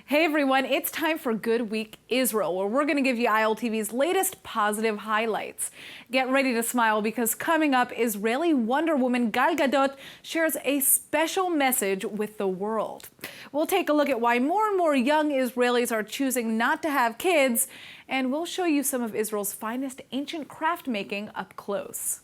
Hey everyone, it's time for Good Week Israel, where we're going to give you ILTV's latest positive highlights. Get ready to smile because coming up, Israeli Wonder Woman Gadot shares a special message with the world. We'll take a look at why more and more young Israelis are choosing not to have kids, and we'll show you some of Israel's finest ancient craft making up close.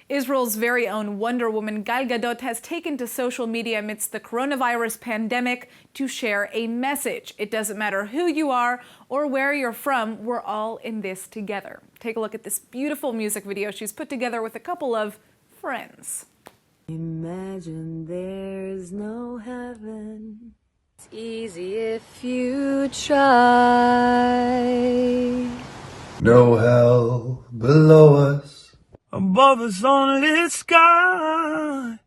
Israel's very own Wonder Woman Gadot has taken to social media amidst the coronavirus pandemic to share a message. It doesn't matter who you are or where you're from, we're all in this together. Take a look at this beautiful music video she's put together with a couple of friends. Imagine there's no heaven. It's easy if you try. No hell below us. Above us only sky.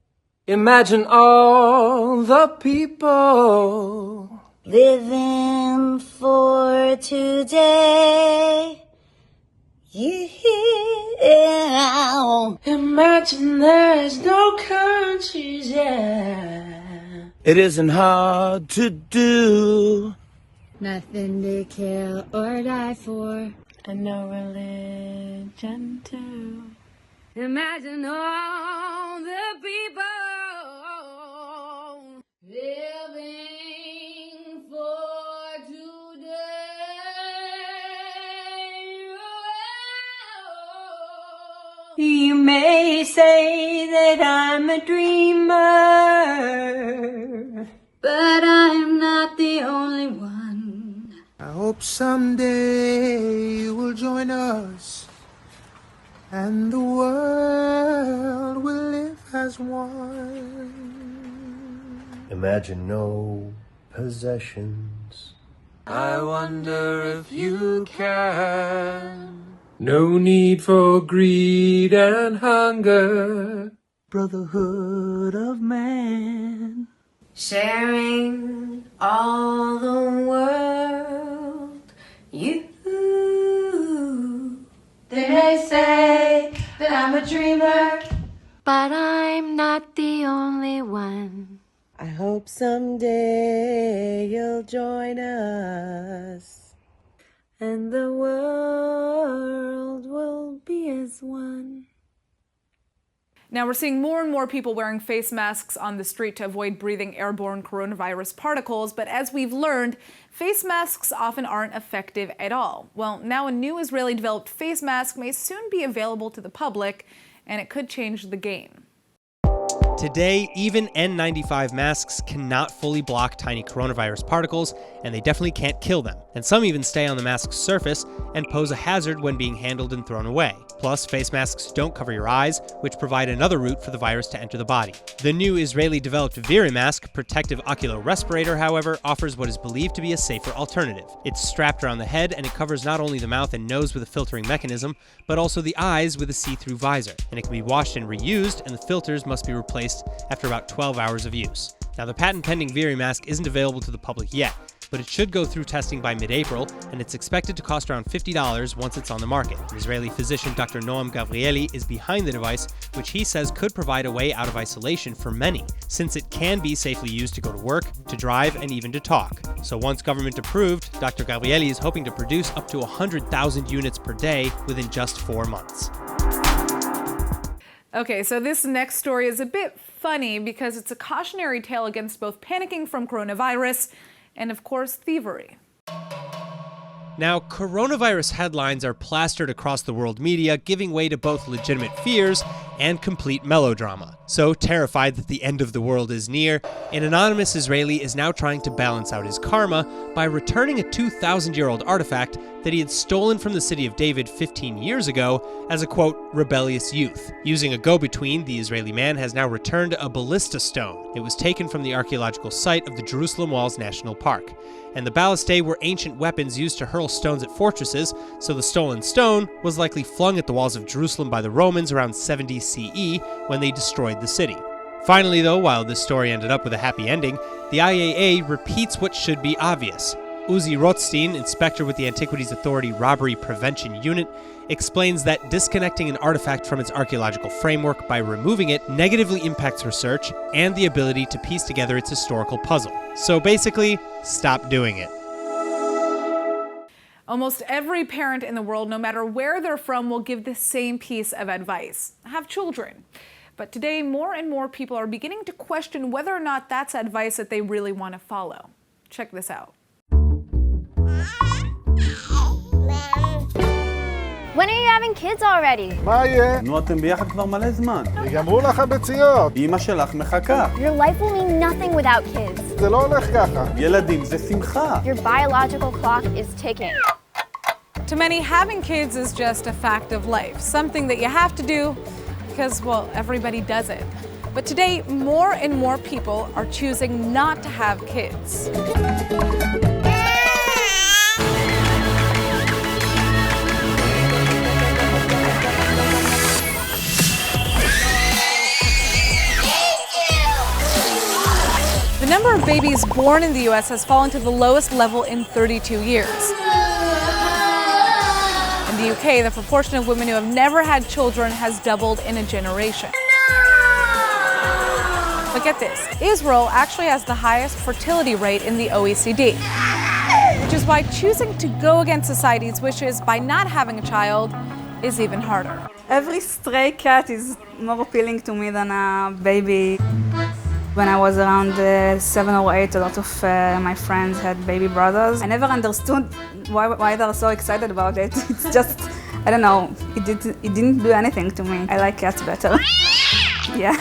Imagine all the people Living for today. Yeah. Imagine there's no countries, yeah. It isn't hard to do. Nothing to kill or die for. And no religion too. Imagine all the people living for today. You may say that I'm a dreamer, but I'm not the only one. I hope someday you will join us, and the world will live as one. Imagine no possessions. I wonder if you can. No need for greed and hunger. Brotherhood of man. Sharing all the world. You. They may say that I'm a dreamer, but I'm not the only one. I hope someday you'll join us, and the world will be as one. Now we're seeing more and more people wearing face masks on the street to avoid breathing airborne coronavirus particles, but as we've learned, face masks often aren't effective at all. Well, now a new Israeli-developed face mask may soon be available to the public, and it could change the game. Today, even N95 masks cannot fully block tiny coronavirus particles, and they definitely can't kill them. And some even stay on the mask's surface and pose a hazard when being handled and thrown away. Plus, face masks don't cover your eyes, which provide another route for the virus to enter the body. The new Israeli-developed VeriMask protective ocular respirator, however, offers what is believed to be a safer alternative. It's strapped around the head, and it covers not only the mouth and nose with a filtering mechanism, but also the eyes with a see-through visor. And it can be washed and reused, and the filters must be replaced after about 12 hours of use. Now, the patent-pending VeriMask isn't available to the public yet, but it should go through testing by mid-April, and it's expected to cost around $50 once it's on the market. An Israeli physician, Dr. Noam Gavrieli, is behind the device, which he says could provide a way out of isolation for many, since it can be safely used to go to work, to drive, and even to talk. So once government approved, Dr. Gavrieli is hoping to produce up to 100,000 units per day within just 4 months. Okay, so this next story is a bit funny because it's a cautionary tale against both panicking from coronavirus and, of course, thievery. Now, coronavirus headlines are plastered across the world media, giving way to both legitimate fears and complete melodrama. So terrified that the end of the world is near, an anonymous Israeli is now trying to balance out his karma by returning a 2,000-year-old artifact that he had stolen from the city of David 15 years ago as a, quote, rebellious youth. Using a go-between, the Israeli man has now returned a ballista stone. It was taken from the archaeological site of the Jerusalem Walls National Park. And the ballistae were ancient weapons used to hurl stones at fortresses, so the stolen stone was likely flung at the walls of Jerusalem by the Romans around 70 CE when they destroyed the city. Finally, though, while this story ended up with a happy ending, the IAA repeats what should be obvious. Uzi Rothstein, inspector with the Antiquities Authority Robbery Prevention Unit, explains that disconnecting an artifact from its archaeological framework by removing it negatively impacts research and the ability to piece together its historical puzzle. So basically, stop doing it. Almost every parent in the world, no matter where they're from, will give the same piece of advice: have children. But today, more and more people are beginning to question whether or not that's advice that they really want to follow. Check this out. When are you having kids already? מה יהיה? נו, אתם ביחד כבר מלא זמן. יגמרו לך הביציות. אמא שלך מחכה. Your life will mean nothing without kids. זה לא הולך ככה. ילדים זה שמחה. Your biological clock is ticking. To many, having kids is just a fact of life, something that you have to do because, well, everybody does it. But today, more and more people are choosing not to have kids. The number of babies born in the U.S. has fallen to the lowest level in 32 years. In the UK, the proportion of women who have never had children has doubled in a generation. But get this, Israel actually has the highest fertility rate in the OECD, which is why choosing to go against society's wishes by not having a child is even harder. Every stray cat is more appealing to me than a baby. When I was around 7 or 8, a lot of my friends had baby brothers. I never understood why they're so excited about it. It's just, I don't know, it didn't do anything to me. I like cats better. Yeah.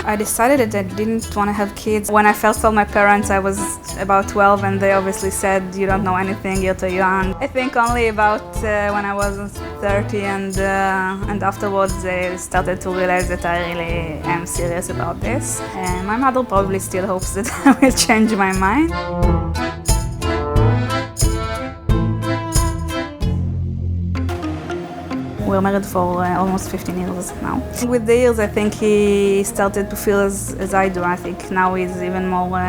I decided that I didn't want to have kids. When I first told my parents, I was about 12, and they obviously said, you don't know anything, you're too young. I think only about when I was 30 and afterwards they started to realize that I really am serious about this. And my mother probably still hopes that I will change my mind. We're married for almost 15 years now. With the years, I think he started to feel as I do. I think now he's even more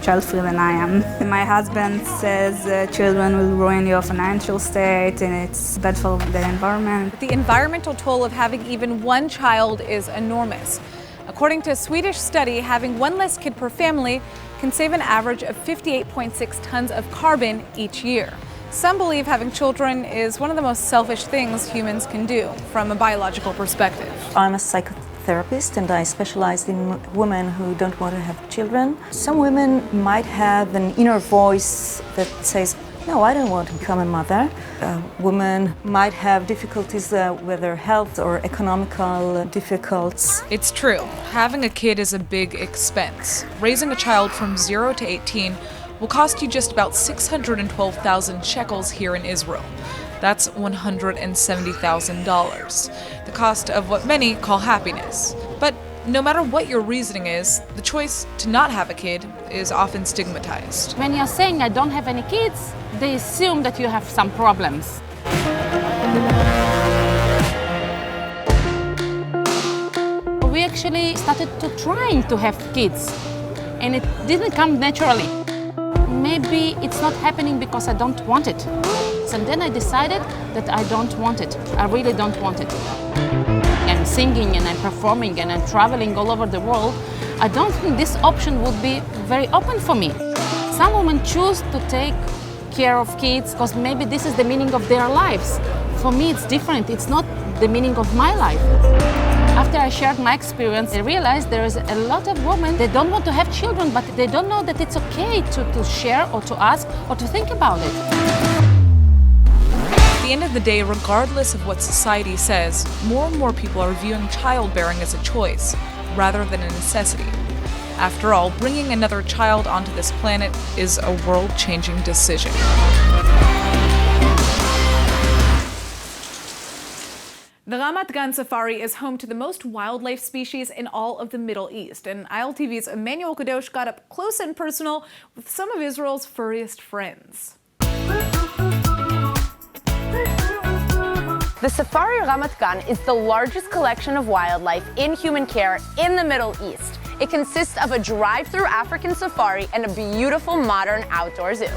child-free than I am. My husband says children will ruin your financial state and it's bad for the environment. The environmental toll of having even one child is enormous. According to a Swedish study, having one less kid per family can save an average of 58.6 tons of carbon each year. Some believe having children is one of the most selfish things humans can do from a biological perspective. I'm a psychotherapist and I specialize in women who don't want to have children. Some women might have an inner voice that says, no, I don't want to become a mother. A woman might have difficulties with their health or economical difficulties. It's true. Having a kid is a big expense. Raising a child from 0 to 18 will cost you just about 612,000 shekels here in Israel. That's $170,000, the cost of what many call happiness. But no matter what your reasoning is, the choice to not have a kid is often stigmatized. When you're saying I don't have any kids, they assume that you have some problems. We actually started trying to have kids, and it didn't come naturally. Maybe it's not happening because I don't want it. And then I decided that I don't want it. I really don't want it. I'm singing and I'm performing and I'm traveling all over the world. I don't think this option would be very open for me. Some women choose to take care of kids because maybe this is the meaning of their lives. For me, it's different. It's not the meaning of my life. After I shared my experience, I realized there is a lot of women that don't want to have children, but they don't know that it's okay to share or to ask or to think about it. At the end of the day, regardless of what society says, more and more people are viewing childbearing as a choice rather than a necessity. After all, bringing another child onto this planet is a world-changing decision. The Ramat Gan Safari is home to the most wildlife species in all of the Middle East, and ILTV's Emmanuel Gadot got up close and personal with some of Israel's furriest friends. The Safari Ramat Gan is the largest collection of wildlife in human care in the Middle East. It consists of a drive-through African safari and a beautiful modern outdoor zoo.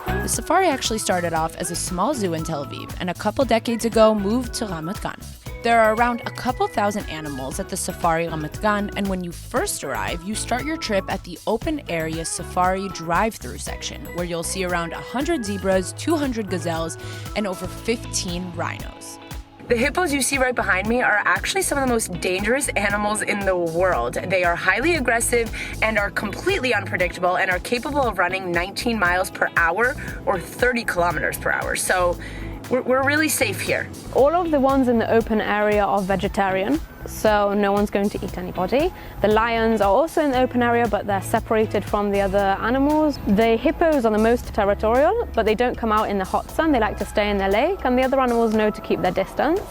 The safari actually started off as a small zoo in Tel Aviv and a couple decades ago moved to Ramat Gan. There are around a couple thousand animals at the Safari Ramat Gan, and when you first arrive, you start your trip at the open area safari drive-through section, where you'll see around 100 zebras, 200 gazelles, and over 15 rhinos. The hippos you see right behind me are actually some of the most dangerous animals in the world. They are highly aggressive and are completely unpredictable and are capable of running 19 miles per hour or 30 kilometers per hour. So we're really safe here. All of the ones in the open area are vegetarian, so no one's going to eat anybody. The lions are also in the open area, but they're separated from the other animals. The hippos are the most territorial, but they don't come out in the hot sun. They like to stay in their lake, and the other animals know to keep their distance.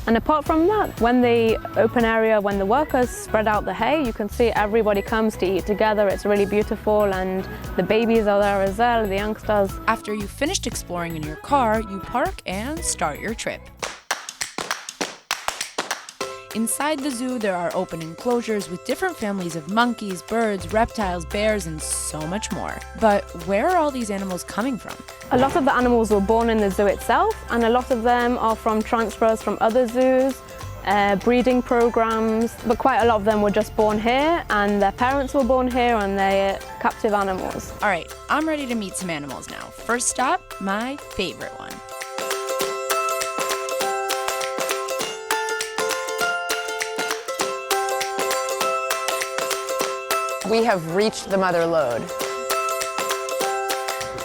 And apart from that, when the open area, when the workers spread out the hay, you can see everybody comes to eat together. It's really beautiful, and the babies are there as well, the youngsters. After you've finished exploring in your car, you park and start your trip. Inside the zoo, there are open enclosures with different families of monkeys, birds, reptiles, bears, and so much more. But where are all these animals coming from? A lot of the animals were born in the zoo itself, and a lot of them are from transfers from other zoos, breeding programs, but quite a lot of them were just born here, and their parents were born here, and they're captive animals. All right, I'm ready to meet some animals now. First stop, my favorite one. We have reached the mother lode.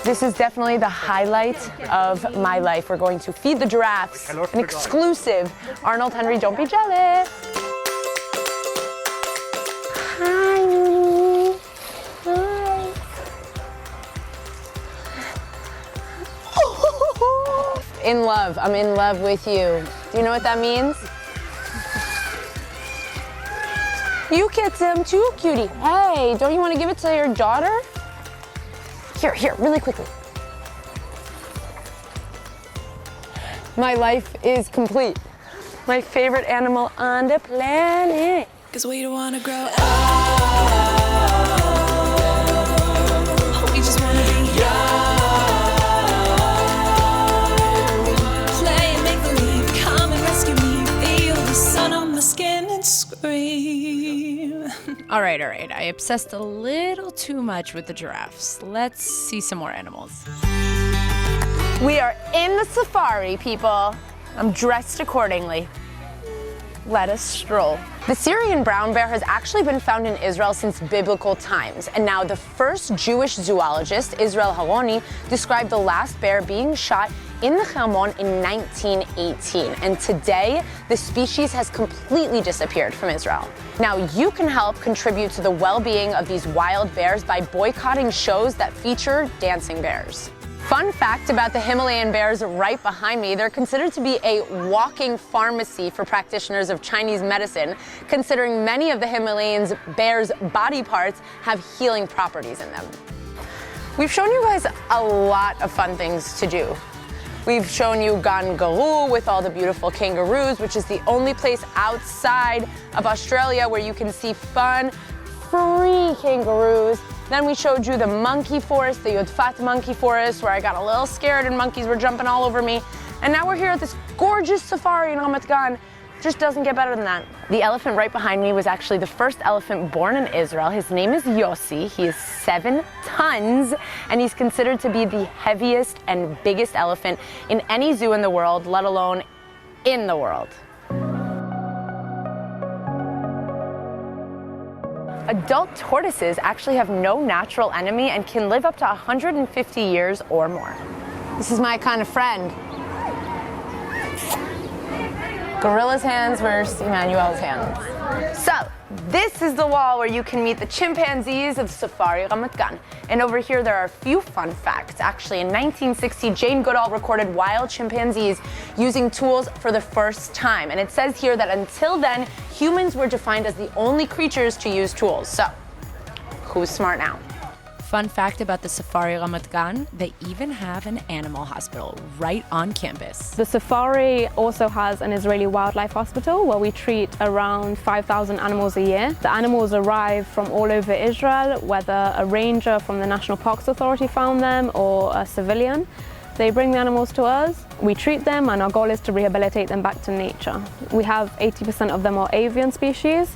This is definitely the highlight of my life. We're going to feed the giraffes. An exclusive. Arnold, Henry, don't be jealous. Hi, Mimi. Hi. In love. I'm in love with you. Do you know what that means? You get them too, cutie. Hey, don't you want to give it to your daughter? Here, really quickly. My life is complete. My favorite animal on the planet. 'Cause we don't want to grow up. We just want to be young. Play and make believe. Come and rescue me. Feel the sun on my skin and scream. All right, I obsessed a little too much with the giraffes. Let's see some more animals. We are in the safari, people. I'm dressed accordingly. Let us stroll. The Syrian brown bear has actually been found in Israel since biblical times, and now the first Jewish zoologist, Israel Haroni, described the last bear being shot in the Hermon in 1918, and today the species has completely disappeared from Israel. Now you can help contribute to the well-being of these wild bears by boycotting shows that feature dancing bears. Fun fact about the Himalayan bears right behind me, they're considered to be a walking pharmacy for practitioners of Chinese medicine, considering many of the Himalayan bears' body parts have healing properties in them. We've shown you guys a lot of fun things to do. We've shown you Gan Garoo with all the beautiful kangaroos, which is the only place outside of Australia where you can see fun, free kangaroos. Then we showed you the monkey forest, the Yodfat monkey forest, where I got a little scared and monkeys were jumping all over me. And now we're here at this gorgeous safari in Ramat Gan. Just doesn't get better than that. The elephant right behind me was actually the first elephant born in Israel. His name is Yossi. He is 7 tons, and he's considered to be the heaviest and biggest elephant in any zoo in the world, let alone in the world. Adult tortoises actually have no natural enemy and can live up to 150 years or more. This is my kind of friend. Gorilla's hands versus Emmanuel's hands. So, this is the wall where you can meet the chimpanzees of Safari Ramat Gan. And over here there are a few fun facts. Actually, in 1960, Jane Goodall recorded wild chimpanzees using tools for the first time. And it says here that until then, humans were defined as the only creatures to use tools. So, who's smart now? Fun fact about the Safari Ramat Gan, they even have an animal hospital right on campus. The Safari also has an Israeli wildlife hospital where we treat around 5,000 animals a year. The animals arrive from all over Israel, whether a ranger from the National Parks Authority found them or a civilian. They bring the animals to us, we treat them, and our goal is to rehabilitate them back to nature. We have 80% of them are avian species.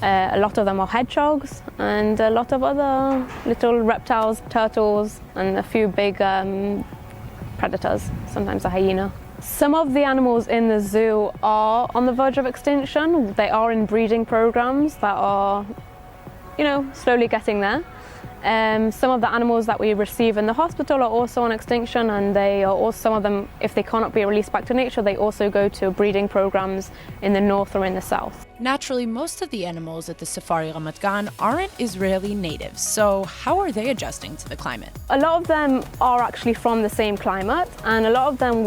A lot of them are hedgehogs and a lot of other little reptiles, turtles, and a few big predators, sometimes a hyena. Some of the animals in the zoo are on the verge of extinction. They are in breeding programs that are, slowly getting there. Some of the animals that we receive in the hospital are also on extinction, and they are also, some of them, if they cannot be released back to nature, they also go to breeding programs in the north or in the south. Naturally, most of the animals at the Safari Ramat Gan aren't Israeli natives, so how are they adjusting to the climate? A lot of them are actually from the same climate, and a lot of them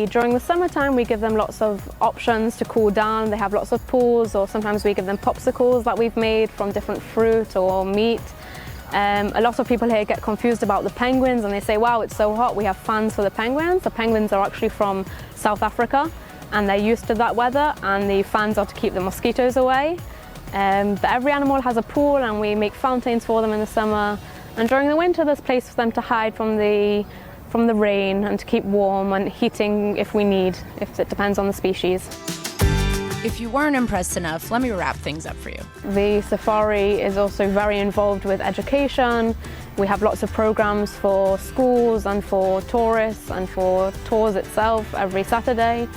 during the summertime, we give them lots of options to cool down. They have lots of pools, or sometimes we give them popsicles that we've made from different fruit or meat. A lot of people here get confused about the penguins, and they say, wow, it's so hot, we have fans for the penguins. The penguins are actually from South Africa, and they're used to that weather, and the fans are to keep the mosquitoes away. But every animal has a pool, and we make fountains for them in the summer. And during the winter, there's a place for them to hide from the rain and to keep warm, and heating if we need, if it depends on the species. If you weren't impressed enough, let me wrap things up for you. The safari is also very involved with education. We have lots of programs for schools and for tourists and for tours itself every Saturday.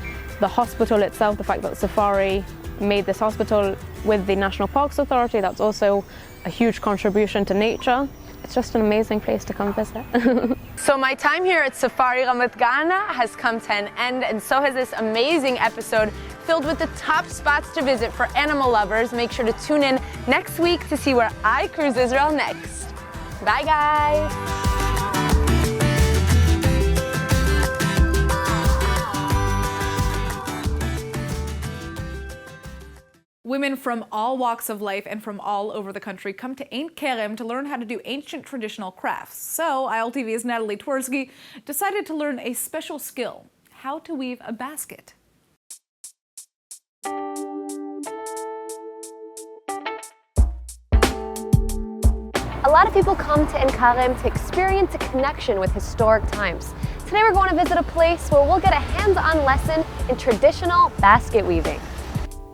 The hospital itself, the fact that Safari made this hospital with the National Parks Authority, that's also a huge contribution to nature. It's just an amazing place to come visit. So my time here at Safari Ramat Gan has come to an end, and so has this amazing episode filled with the top spots to visit for animal lovers. Make sure to tune in next week to see where I cruise Israel next. Bye, guys. Women from all walks of life and from all over the country come to Ein Kerem to learn how to do ancient traditional crafts. So ILTV's Natalie Twersky decided to learn a special skill, how to weave a basket. A lot of people come to Ein Kerem to experience a connection with historic times. Today we're going to visit a place where we'll get a hands-on lesson in traditional basket weaving.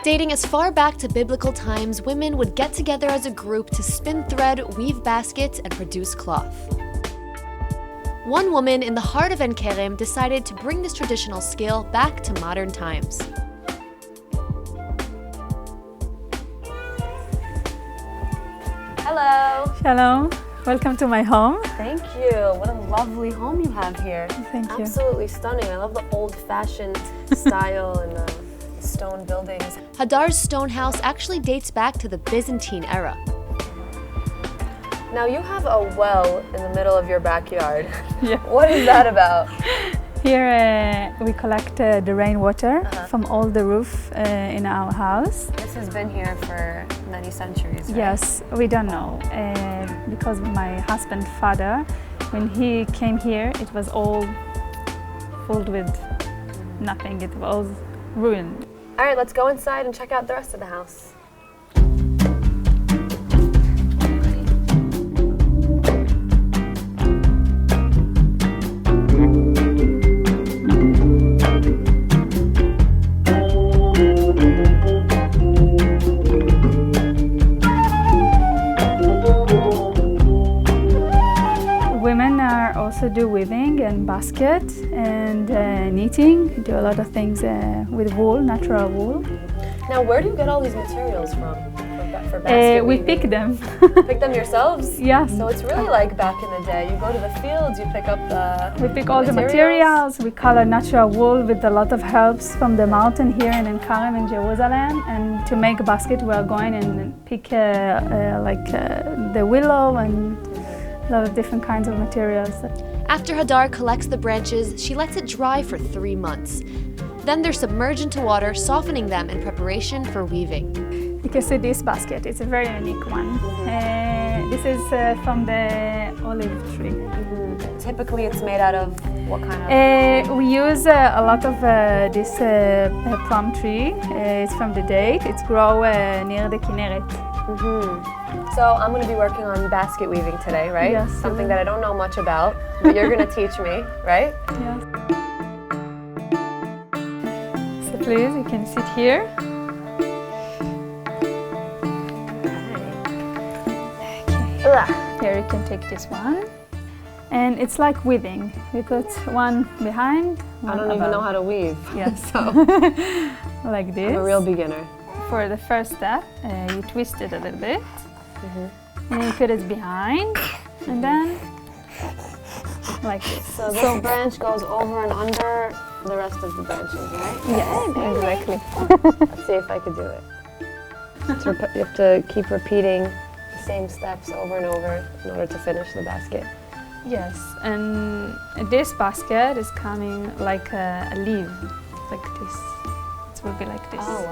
Dating as far back to biblical times, women would get together as a group to spin thread, weave baskets, and produce cloth. One woman in the heart of Ein Kerem decided to bring this traditional skill back to modern times. Hello. Hello. Welcome to my home. Thank you. What a lovely home you have here. Thank you. Absolutely stunning. I love the old-fashioned style and the stone buildings. Hadar's stone house actually dates back to the Byzantine era. Now you have a well in the middle of your backyard. Yeah. What is that about? Here we collect the rainwater from all the roof in our house. This has been here for many centuries, right? Yes, we don't know. Because my husband's father, when he came here, it was all filled with nothing. It was ruined. All right, let's go inside and check out the rest of the house. Women are also do weaving and basket and knitting. Do a lot of things with wool, natural wool. Now, where do you get all these materials from for basket we weaving? pick them. Pick them yourselves? Yes. So it's really like back in the day. You go to the fields, you pick up the We pick all the materials. We color natural wool with a lot of herbs from the mountain here in Ein Kerem in Jerusalem. And to make a basket, we are going and pick the willow and a lot of different kinds of materials. After Hadar collects the branches, she lets it dry for 3 months. Then they're submerged into water, softening them in preparation for weaving. You can see this basket, it's a very unique one. This This is from the olive tree. Typically it's made out of what kind of? We use a lot of this plum tree. It's from the date. It's grow near the Kinneret. So I'm going to be working on basket weaving today, right? Yes. Something that I don't know much about, but you're going to teach me, right? Yes. So please, you can sit here. Here you can take this one. And it's like weaving. We put one behind, one I don't above. even know how to weave. Yes. So like this. I'm a real beginner. For the first step, you twist it a little bit. And you put it behind. And then like this. So this branch goes over and under the rest of the branches, right? Yes, exactly. Let's see if I could do it. So you have to keep repeating the same steps over and over in order to finish the basket. Yes, and this basket is coming like a leaf, like this. It will be like this. Oh,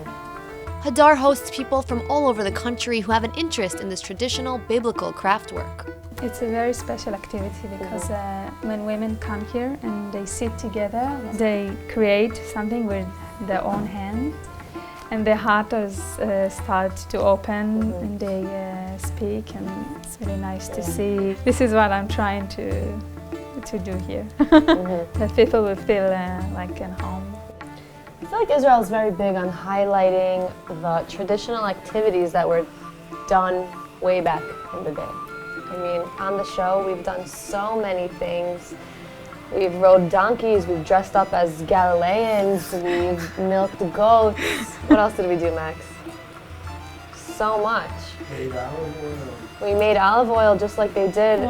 wow. Hadar hosts people from all over the country who have an interest in this traditional biblical craft work. It's a very special activity because when women come here and they sit together, they create something with their own hand. And their heart start to open and they speak, and it's really nice to see. This is what I'm trying to do here. That people will feel like at home. I feel like Israel is very big on highlighting the traditional activities that were done way back in the day. I mean, on the show, we've done so many things. We've rode donkeys, we've dressed up as Galileans, we've milked goats. What else did we do, Max? So much. Made olive oil. We made olive oil just like they did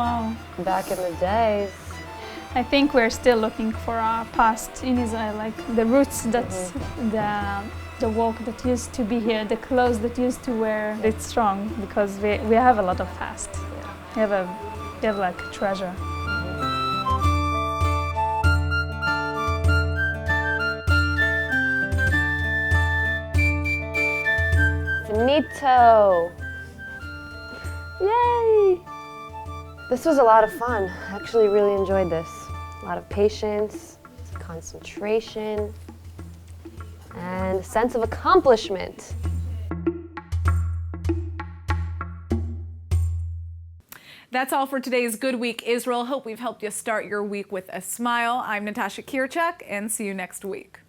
back in the days. I think we're still looking for our past in Israel, like the roots, that's the work that used to be here, the clothes that used to wear. It's strong because we have a lot of past. We have like a treasure. Finito! Yay! This was a lot of fun. I actually really enjoyed this. A lot of patience, concentration, and a sense of accomplishment. That's all for today's Good Week Israel. Hope we've helped you start your week with a smile. I'm Natasha Kirchak, and see you next week.